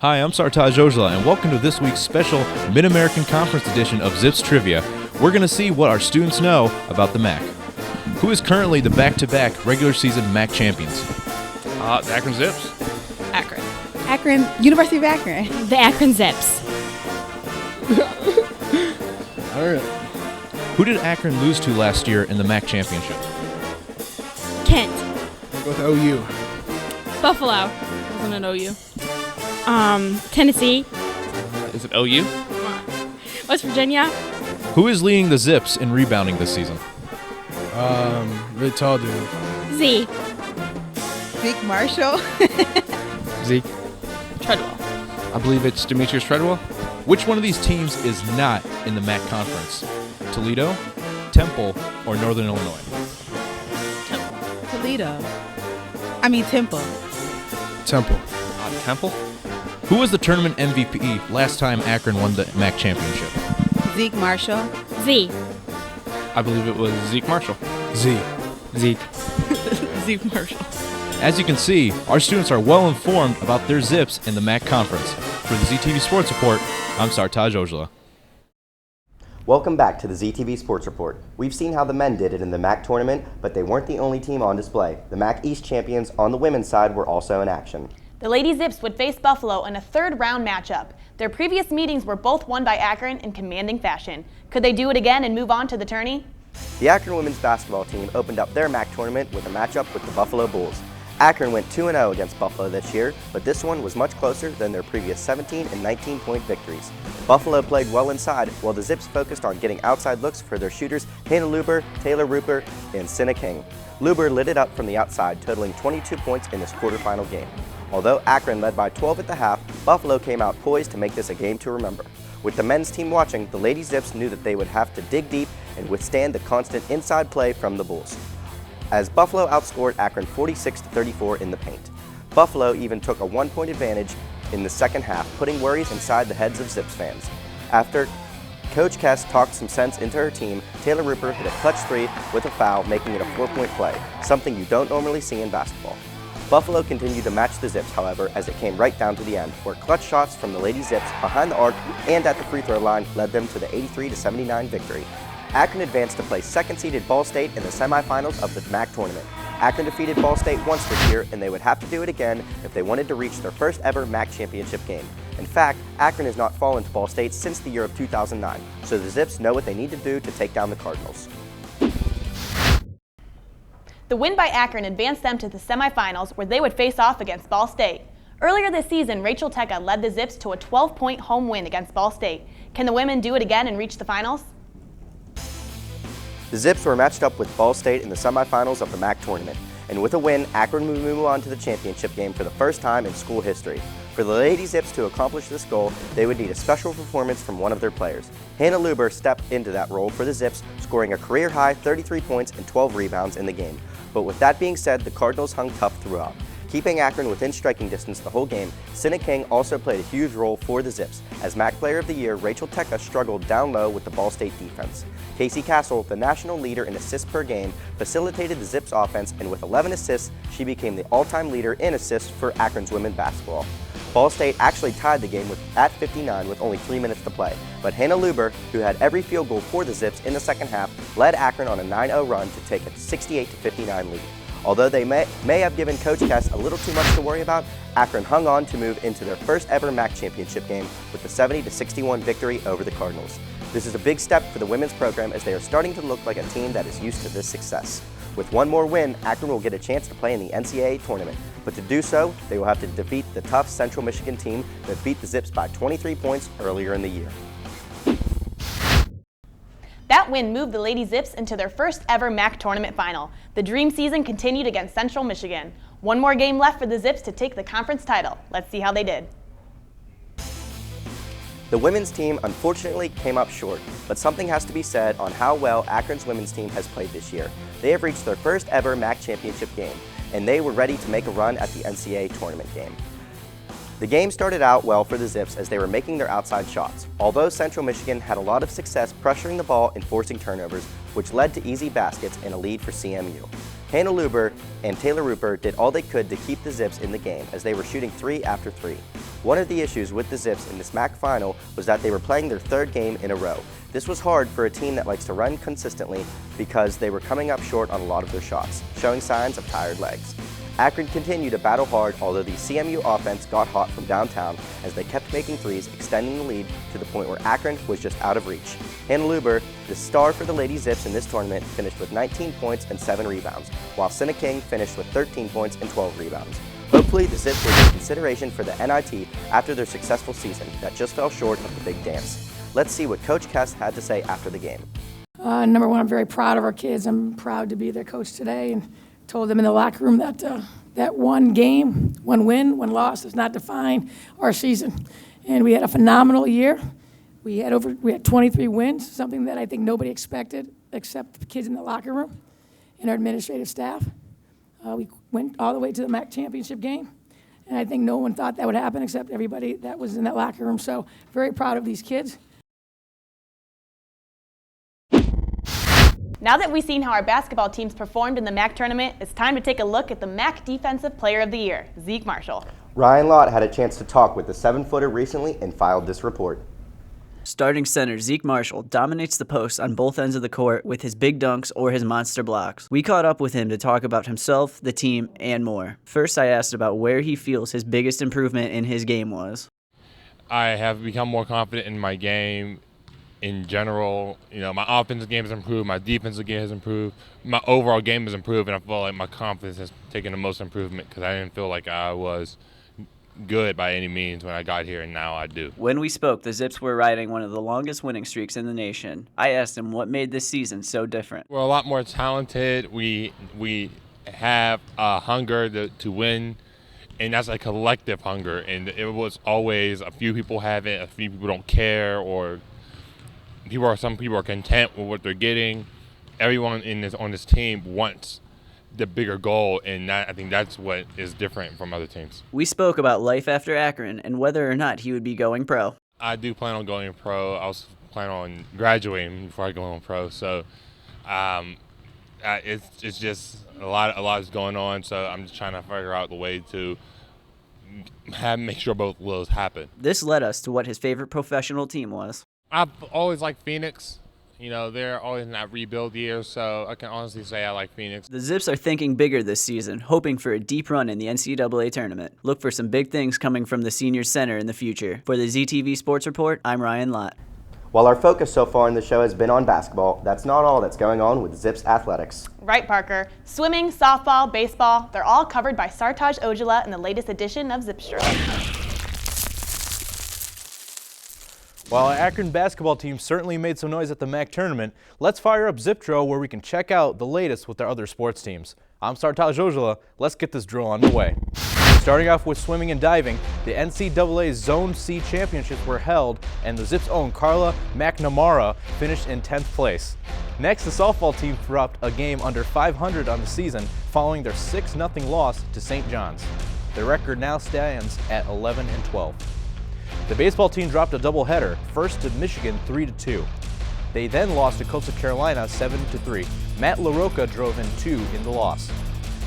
Hi, I'm Sartaj Ojala, and welcome to this week's special Mid-American Conference edition of Zips Trivia. We're going to see what our students know about the MAC. Who is currently the back-to-back regular season MAC champions? The Akron Zips. Akron, University of Akron. The Akron Zips. All right. Who did Akron lose to last year in the MAC championship? Kent. I'll go with OU. Buffalo. Wasn't it OU? Tennessee. Is it OU? West Virginia. Who is leading the Zips in rebounding this season? Really tall dude. Z. Zeke Marshall. Zeke. Treadwell. I believe it's Demetrius Treadwell. Which one of these teams is not in the MAC conference? Toledo, Temple, or Northern Illinois? Temple. Temple. Temple. Who was the tournament MVP last time Akron won the MAC championship? Zeke Marshall. Z. I believe it was Zeke Marshall. Z. Zeke. Zeke Marshall. As you can see, our students are well informed about their Zips in the MAC conference. For the ZTV Sports Report, I'm Sartaj Ojala. Welcome back to the ZTV Sports Report. We've seen how the men did it in the MAC tournament, but they weren't the only team on display. The MAC East champions on the women's side were also in action. The Lady Zips would face Buffalo in a third-round matchup. Their previous meetings were both won by Akron in commanding fashion. Could they do it again and move on to the tourney? The Akron women's basketball team opened up their MAC tournament with a matchup with the Buffalo Bulls. Akron went 2-0 against Buffalo this year, but this one was much closer than their previous 17 and 19-point victories. Buffalo played well inside, while the Zips focused on getting outside looks for their shooters Hannah Luber, Taylor Rupert, and Senna King. Luber lit it up from the outside, totaling 22 points in this quarterfinal game. Although Akron led by 12 at the half, Buffalo came out poised to make this a game to remember. With the men's team watching, the Lady Zips knew that they would have to dig deep and withstand the constant inside play from the Bulls, as Buffalo outscored Akron 46-34 in the paint. Buffalo even took a 1-point advantage in the second half, putting worries inside the heads of Zips fans. After Coach Kest talked some sense into her team, Taylor Rupert hit a clutch three with a foul, making it a 4-point play, something you don't normally see in basketball. Buffalo continued to match the Zips, however, as it came right down to the end, where clutch shots from the Lady Zips behind the arc and at the free throw line led them to the 83-79 victory. Akron advanced to play second-seeded Ball State in the semifinals of the MAC tournament. Akron defeated Ball State once this year, and they would have to do it again if they wanted to reach their first ever MAC championship game. In fact, Akron has not fallen to Ball State since the year of 2009, so the Zips know what they need to do to take down the Cardinals. The win by Akron advanced them to the semifinals, where they would face off against Ball State. Earlier this season, Rachel Tecca led the Zips to a 12-point home win against Ball State. Can the women do it again and reach the finals? The Zips were matched up with Ball State in the semifinals of the MAC tournament, and with a win, Akron would move on to the championship game for the first time in school history. For the Lady Zips to accomplish this goal, they would need a special performance from one of their players. Hannah Luber stepped into that role for the Zips, scoring a career-high 33 points and 12 rebounds in the game. But with that being said, the Cardinals hung tough throughout. Keeping Akron within striking distance the whole game, Senna King also played a huge role for the Zips. As MAC Player of the Year, Rachel Tecca struggled down low with the Ball State defense. Casey Castle, the national leader in assists per game, facilitated the Zips offense, and with 11 assists, she became the all-time leader in assists for Akron's women's basketball. Ball State actually tied the game at 59 with only 3 minutes to play, but Hannah Luber, who had every field goal for the Zips in the second half, led Akron on a 9-0 run to take a 68-59 lead. Although they may have given Coach Kest a little too much to worry about, Akron hung on to move into their first ever MAC championship game with the 70-61 victory over the Cardinals. This is a big step for the women's program, as they are starting to look like a team that is used to this success. With one more win, Akron will get a chance to play in the NCAA tournament, but to do so, they will have to defeat the tough Central Michigan team that beat the Zips by 23 points earlier in the year. That win moved the Lady Zips into their first ever MAC tournament final. The dream season continued against Central Michigan. One more game left for the Zips to take the conference title. Let's see how they did. The women's team unfortunately came up short, but something has to be said on how well Akron's women's team has played this year. They have reached their first ever MAC championship game, and they were ready to make a run at the NCAA tournament game. The game started out well for the Zips as they were making their outside shots, although Central Michigan had a lot of success pressuring the ball and forcing turnovers, which led to easy baskets and a lead for CMU. Hannah Luber and Taylor Rupert did all they could to keep the Zips in the game as they were shooting 3 after 3. One of the issues with the Zips in this MAC final was that they were playing their 3rd game in a row. This was hard for a team that likes to run consistently because they were coming up short on a lot of their shots, showing signs of tired legs. Akron continued to battle hard, although the CMU offense got hot from downtown as they kept making threes, extending the lead to the point where Akron was just out of reach. Hannah Luber, the star for the Lady Zips in this tournament, finished with 19 points and 7 rebounds, while Senna King finished with 13 points and 12 rebounds. Hopefully, the Zips will get consideration for the NIT after their successful season that just fell short of the big dance. Let's see what Coach Kest had to say after the game. Number one, I'm very proud of our kids. I'm proud to be their coach today, and told them in the locker room that that one game, one win, one loss does not define our season. And we had a phenomenal year. We had 23 wins, something that I think nobody expected except the kids in the locker room and our administrative staff. We went all the way to the MAC championship game, and I think no one thought that would happen except everybody that was in that locker room. So very proud of these kids. Now that we've seen how our basketball teams performed in the MAC tournament, it's time to take a look at the MAC Defensive Player of the Year, Zeke Marshall. Ryan Lott had a chance to talk with the 7-footer recently and filed this report. Starting center Zeke Marshall dominates the post on both ends of the court with his big dunks or his monster blocks. We caught up with him to talk about himself, the team, and more. First, I asked about where he feels his biggest improvement in his game was. I have become more confident in my game in general. You know, my offensive game has improved, my defensive game has improved, my overall game has improved, and I feel like my confidence has taken the most improvement because I didn't feel like I was good by any means when I got here, and now I do. When we spoke, the Zips were riding one of the longest winning streaks in the nation. I asked him what made this season so different. We're a lot more talented. We have a hunger to win, and that's a collective hunger, and it was always a few people have it, a few people don't care, or some people are content with what they're getting. Everyone on this team wants the bigger goal, and I think that's what is different from other teams. We spoke about life after Akron and whether or not he would be going pro. I do plan on going pro. I was planning on graduating before I go on pro, so it's just a lot is going on. So I'm just trying to figure out the way to make sure both of those happen. This led us to what his favorite professional team was. I've always liked Phoenix. You know, they're always in that rebuild year, so I can honestly say I like Phoenix. The Zips are thinking bigger this season, hoping for a deep run in the NCAA tournament. Look for some big things coming from the senior center in the future. For the ZTV Sports Report, I'm Ryan Lott. While our focus so far in the show has been on basketball, that's not all that's going on with Zips athletics. Right, Parker. Swimming, softball, baseball, they're all covered by Sartaj Ojala in the latest edition of Zipstra. While our Akron basketball team certainly made some noise at the MAC tournament, let's fire up Zip Drill where we can check out the latest with our other sports teams. I'm Sartaj Ojala. Let's get this drill underway. Starting off with swimming and diving, the NCAA Zone C championships were held, and the Zips' own Carla McNamara finished in 10th place. Next, the softball team dropped a game under 500 on the season following their 6-0 loss to St. John's. Their record now stands at 11-12. The baseball team dropped a doubleheader, first to Michigan 3-2. They then lost to Coastal Carolina 7-3. Matt LaRocca drove in 2 in the loss.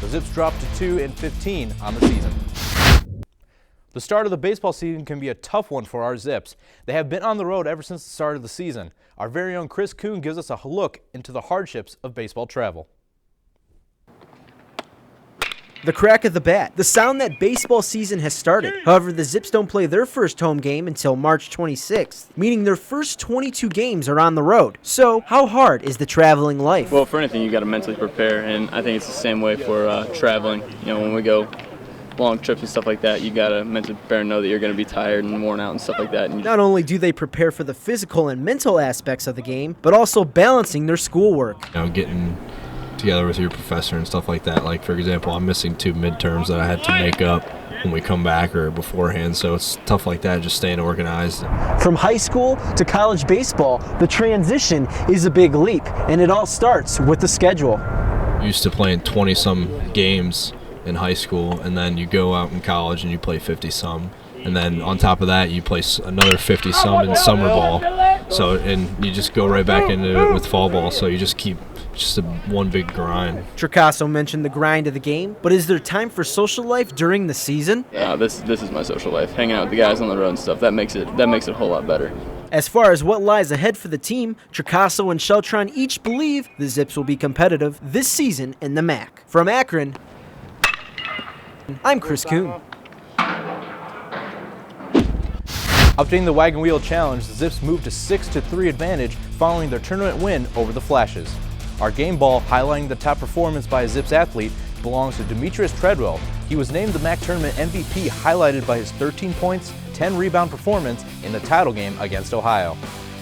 The Zips dropped to 2-15 on the season. The start of the baseball season can be a tough one for our Zips. They have been on the road ever since the start of the season. Our very own Chris Coon gives us a look into the hardships of baseball travel. The crack of the bat, the sound that baseball season has started. However, the Zips don't play their first home game until March 26th, meaning their first 22 games are on the road. So, how hard is the traveling life? Well, for anything, you got to mentally prepare, and I think it's the same way for traveling. You know, when we go long trips and stuff like that, you got to mentally prepare and know that you're going to be tired and worn out and stuff like that. Not only do they prepare for the physical and mental aspects of the game, but also balancing their schoolwork. You know, getting together with your professor and stuff like that. Like, for example, I'm missing 2 midterms that I had to make up when we come back or beforehand, so it's tough like that, just staying organized. From high school to college baseball, the transition is a big leap, and it all starts with the schedule. Used to playing 20-some games in high school, and then you go out in college and you play 50-some, and then on top of that you play another 50-some in summer ball. So, and you just go right back into it with fall ball, so you just keep just one big grind. Tricasso mentioned the grind of the game, but is there time for social life during the season? This is my social life. Hanging out with the guys on the road and stuff. That makes it a whole lot better. As far as what lies ahead for the team, Tricasso and Sheltron each believe the Zips will be competitive this season in the MAC. From Akron, I'm Chris Coon. Updating the Wagon Wheel Challenge, the Zips moved to 6-3 advantage following their tournament win over the Flashes. Our game ball, highlighting the top performance by a Zips athlete, belongs to Demetrius Treadwell. He was named the MAC Tournament MVP, highlighted by his 13 points, 10 rebound performance in the title game against Ohio.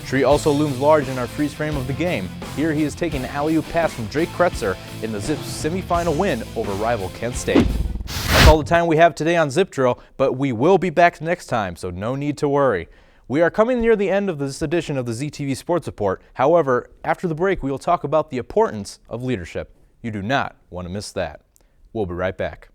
Tree also looms large in our freeze frame of the game. Here he is taking an alley-oop pass from Drake Kretzer in the Zips semifinal win over rival Kent State. That's all the time we have today on Zip Drill, but we will be back next time, so no need to worry. We are coming near the end of this edition of the ZTV Sports Report. However, after the break, we will talk about the importance of leadership. You do not want to miss that. We'll be right back.